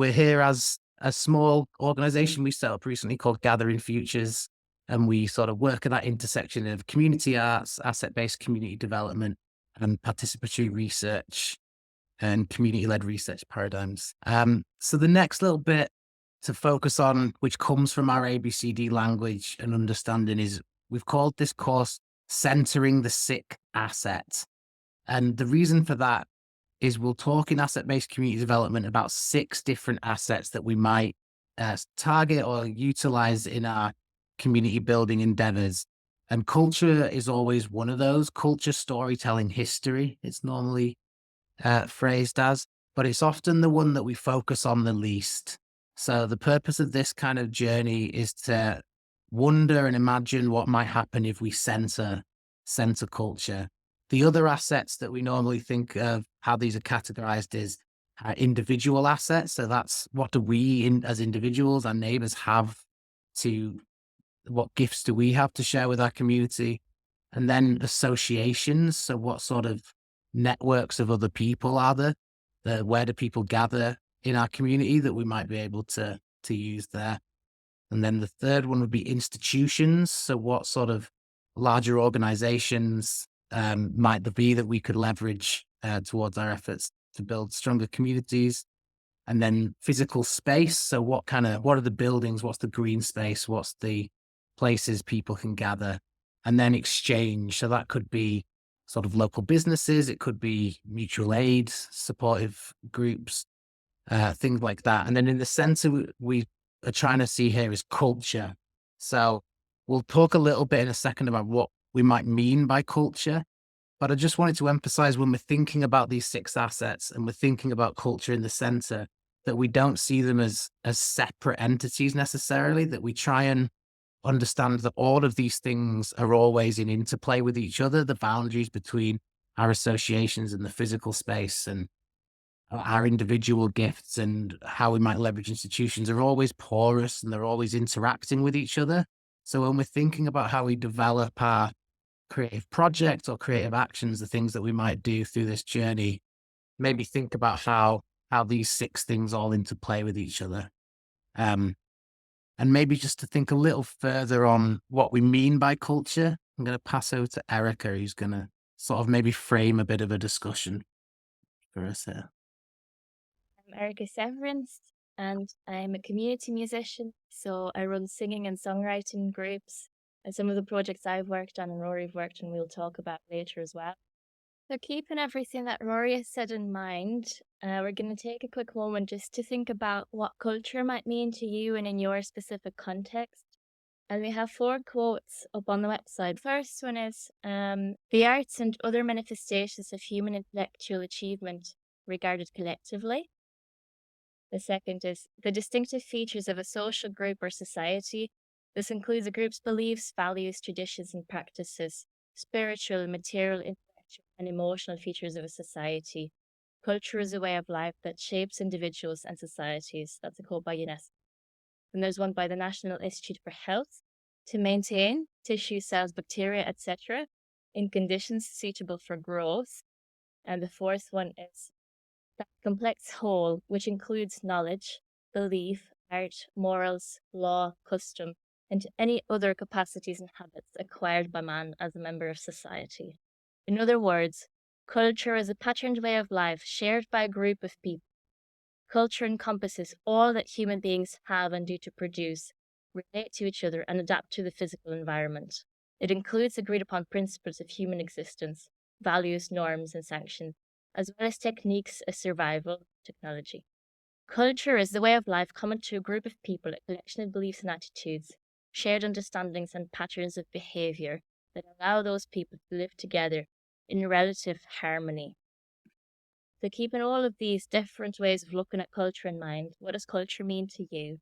we're here as a small organization we set up recently called Gathering Futures. And we sort of work at that intersection of community arts, asset-based community development, and participatory research and community-led research paradigms. So the next little bit to focus on, which comes from our ABCD language and understanding, is we've called this course Centering the Sick Asset. And the reason for that is we'll talk in asset-based community development about 6 different assets that we might target or utilize in our community building endeavors. And culture is always one of those. Culture, storytelling, history, it's normally phrased as, but it's often the one that we focus on the least. So the purpose of this kind of journey is to wonder and imagine what might happen if we center culture. The other assets that we normally think of, how these are categorized, is individual assets. So that's what do we as individuals, our neighbors, have to, what gifts do we have to share with our community? And then associations. So what sort of networks of other people are there? Where do people gather in our community that we might be able to use there? And then the third one would be institutions. So what sort of larger organizations might there be that we could leverage towards our efforts to build stronger communities? And then physical space. So what are the buildings? What's the green space? What's the places people can gather? And then exchange. So that could be sort of local businesses. It could be mutual aid, supportive groups, things like that. And then in the center, we are trying to see here is culture. So we'll talk a little bit in a second about what we might mean by culture. But I just wanted to emphasize, when we're thinking about these 6 assets and we're thinking about culture in the center, that we don't see them as separate entities necessarily, that we try and understand that all of these things are always in interplay with each other. The boundaries between our associations and the physical space and our individual gifts and how we might leverage institutions are always porous, and they're always interacting with each other. So when we're thinking about how we develop our creative project or creative actions, the things that we might do through this journey, maybe think about how these 6 things all interplay with each other. And maybe just to think a little further on what we mean by culture, I'm going to pass over to Erika, who's going to sort of maybe frame a bit of a discussion for us here. I'm Erika Severyns, and I'm a community musician. So I run singing and songwriting groups. And some of the projects I've worked on and Rory've worked on, we'll talk about later as well. So keeping everything that Rory has said in mind, we're going to take a quick moment just to think about what culture might mean to you and in your specific context. And we have 4 quotes up on the website. First one is, the arts and other manifestations of human intellectual achievement regarded collectively. The second is, the distinctive features of a social group or society. This includes a group's beliefs, values, traditions, and practices, spiritual, material, intellectual, and emotional features of a society. Culture is a way of life that shapes individuals and societies. That's a quote by UNESCO. And there's one by the National Institute for Health. To maintain tissue, cells, bacteria, etc., in conditions suitable for growth. And the fourth one is, that complex whole, which includes knowledge, belief, art, morals, law, custom, and any other capacities and habits acquired by man as a member of society. In other words, culture is a patterned way of life shared by a group of people. Culture encompasses all that human beings have and do to produce, relate to each other, and adapt to the physical environment. It includes agreed upon principles of human existence, values, norms, and sanctions, as well as techniques of survival technology. Culture is the way of life common to a group of people, a collection of beliefs and attitudes, shared understandings and patterns of behavior that allow those people to live together in relative harmony. So keeping all of these different ways of looking at culture in mind, what does culture mean to you?